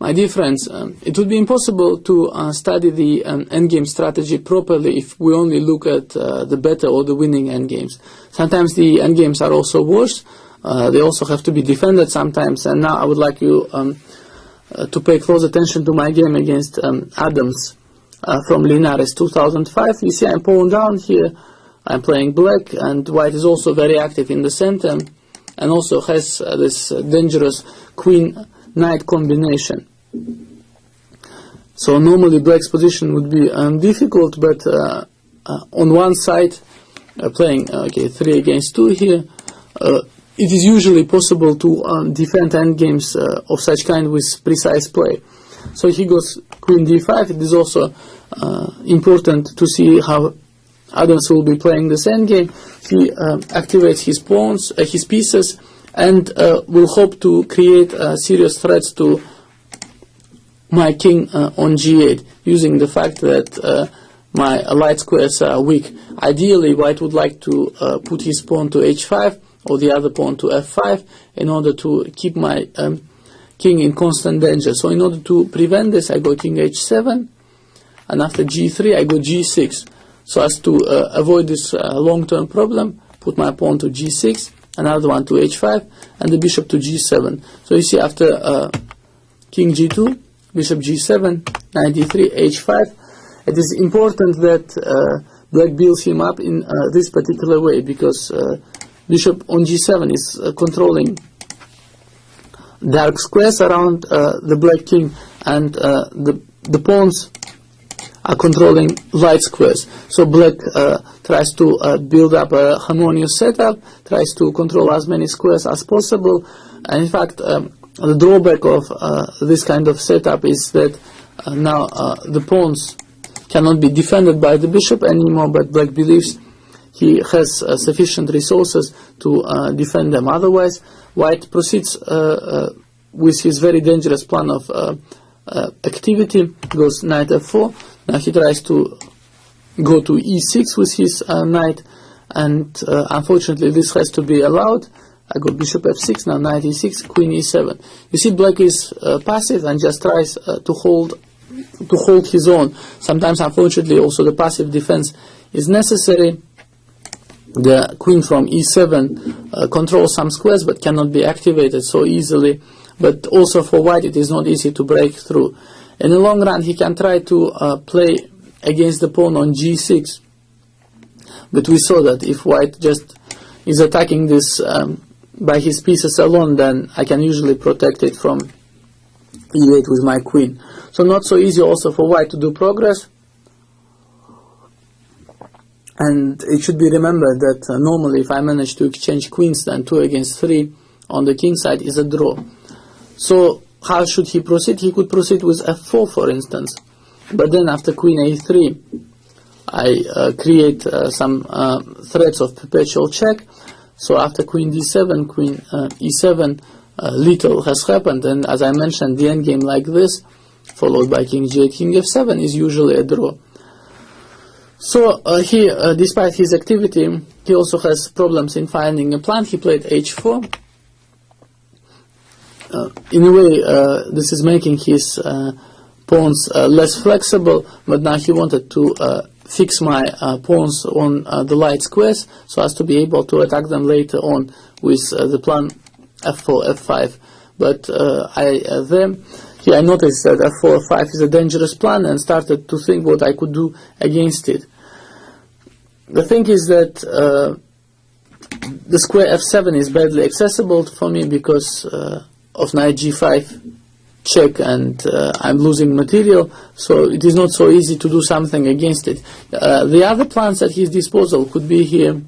My dear friends, it would be impossible to study the endgame strategy properly if we only look at the better or the winning endgames. Sometimes the endgames are also worse. They also have to be defended sometimes. And now I would like you to pay close attention to my game against Adams from Linares 2005. You see I'm pawn down here. I'm playing black, and white is also very active in the center and also has this dangerous queen-knight combination. So normally black's position would be difficult, but on one side, playing 3 against 2 here, it is usually possible to defend endgames of such kind with precise play. So he goes queen d5. It is also important to see how Adams will be playing this endgame. He activates his pawns, his pieces, and will hope to create serious threats to my king on g8, using the fact that my light squares are weak. Ideally, white would like to put his pawn to h5 or the other pawn to f5 in order to keep my king in constant danger. So in order to prevent this, I go king h7, and after g3 I go g6. So as to avoid this long-term problem, put my pawn to g6, another one to h5, and the bishop to g7. So you see after king g2, bishop g7, knight d3, h5, it is important that black builds him up in this particular way, because bishop on g7 is controlling dark squares around the black king, and the pawns are controlling light squares. So black tries to build up a harmonious setup, tries to control as many squares as possible. And in fact, the drawback of this kind of setup is that now the pawns cannot be defended by the bishop anymore, but black believes he has sufficient resources to defend them. Otherwise, white proceeds with his very dangerous plan of activity, goes knight f4. Now he tries to go to e6 with his knight, and unfortunately this has to be allowed. I go bishop f6, now knight e6, queen e7. You see, black is passive and just tries to hold his own. Sometimes, unfortunately, also the passive defense is necessary. The queen from e7 controls some squares but cannot be activated so easily. But also for white it is not easy to break through. In the long run he can try to play against the pawn on g6. But we saw that if white just is attacking this by his pieces alone, then I can usually protect it from e8 with my queen. So not so easy also for white to do progress. And it should be remembered that normally if I manage to exchange queens, then 2 against 3 on the king side is a draw. So how should he proceed? He could proceed with f4, for instance. But then after queen a3, I create some threats of perpetual check. So after queen d7, queen e7, little has happened. And as I mentioned, the endgame like this, followed by king g8, king f7, is usually a draw. So he, despite his activity, he also has problems in finding a plan. He played h4. In a way, this is making his pawns less flexible, but now he wanted to fix my pawns on the light squares so as to be able to attack them later on with the plan f4, f5. But I noticed that f4, f5 is a dangerous plan and started to think what I could do against it. The thing is that the square f7 is badly accessible for me because of knight g5 check, and I'm losing material, so it is not so easy to do something against it. The other plans at his disposal could be here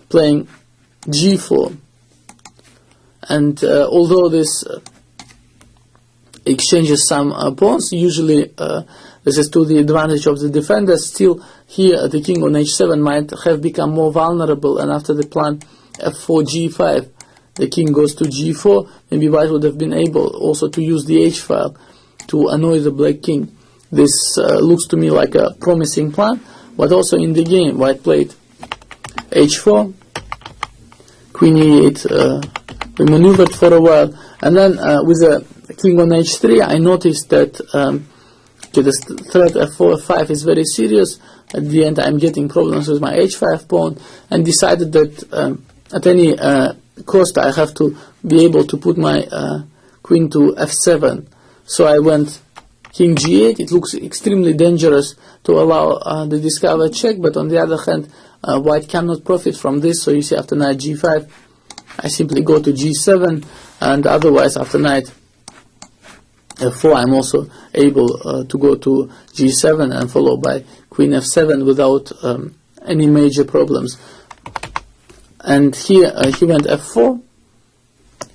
playing g4, and although this exchanges some pawns, usually this is to the advantage of the defender, still here the king on h7 might have become more vulnerable, and after the plan f4 g5 the king goes to g4, maybe white would have been able also to use the h file to annoy the black king. This looks to me like a promising plan, but also in the game white played h4, queen e8, we maneuvered for a while, and then with a king on h3, I noticed that the threat f4, f5 is very serious. At the end, I'm getting problems with my h5 pawn, and decided that at any cost, I have to be able to put my queen to f7. So I went king g8. It looks extremely dangerous to allow the discovered check, but on the other hand, white cannot profit from this. So you see, after knight g5, I simply go to g7, and otherwise after knight f4, I'm also able to go to g7 and follow by queen f7 without any major problems. And here he went f4,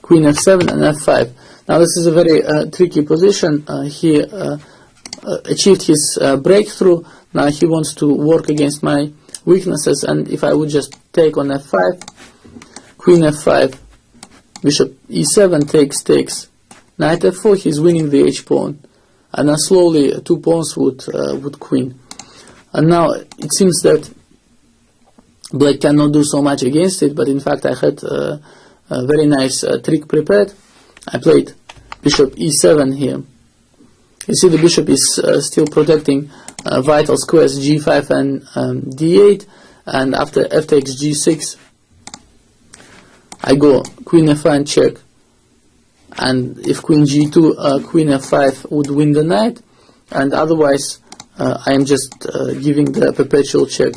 queen f7, and f5. Now this is a very tricky position. He achieved his breakthrough. Now he wants to work against my weaknesses, and if I would just take on f5, queen f5, bishop e7 takes, knight f4, he's winning the h-pawn, and now slowly 2 pawns would queen. And now it seems that black cannot do so much against it, but in fact I had a very nice trick prepared. I played bishop e7 here. You see, the bishop is still protecting vital squares g5 and d8, and after f takes g6, I go queen f1 check, and if queen g2, queen f5 would win the knight, and otherwise I am just giving the perpetual check,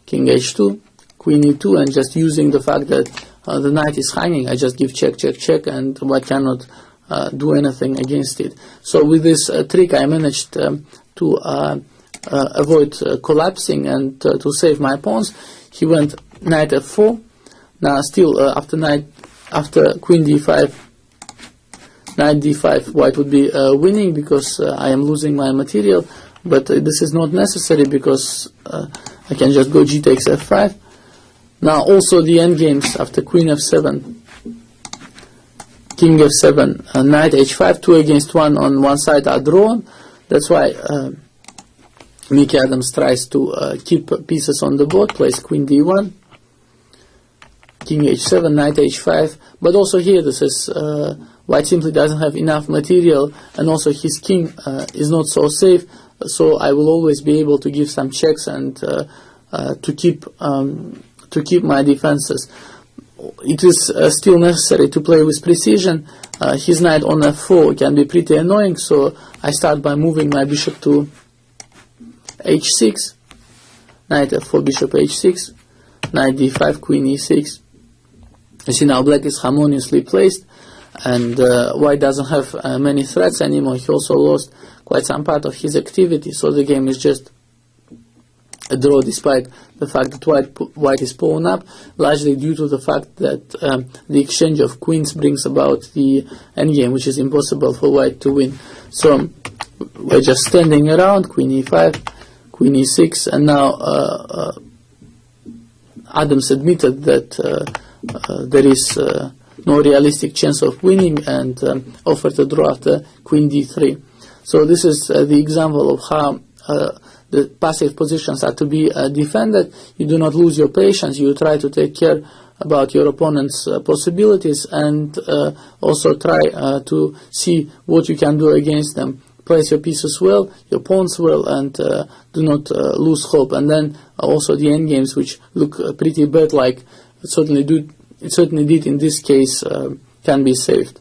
king h2, queen e2, and just using the fact that the knight is hanging, I just give check, check, check, and white cannot do anything against it. So with this trick, I managed to avoid collapsing and to save my pawns. He went knight f4. Now still after queen d5, knight d5, white would be winning because I am losing my material, but this is not necessary because I can just go g takes f5. Now also the endgames after queen f7, king f7, knight h5, 2 against 1 on one side are drawn. That's why Mickey Adams tries to keep pieces on the board, plays queen d1, king h7, knight h5, but also here this is white simply doesn't have enough material, and also his king is not so safe, so I will always be able to give some checks and to keep my defenses. It is still necessary to play with precision. His knight on f4 can be pretty annoying, so I start by moving my bishop to h6, knight f4, bishop h6, knight d5, queen e6. You see, now black is harmoniously placed, and white doesn't have many threats anymore. He also lost quite some part of his activity, so the game is just a draw, despite the fact that white is pawn up, largely due to the fact that the exchange of queens brings about the endgame, which is impossible for white to win. So we're just standing around, queen e5, queen e6, and now Adams admitted that there is no realistic chance of winning, and offered a draw after queen d3. So this is the example of how the passive positions are to be defended. You do not lose your patience. You try to take care about your opponent's possibilities, and also try to see what you can do against them. Place your pieces well, your pawns well, and do not lose hope. And then also the endgames, which look pretty bad, like it certainly did in this case, can be saved.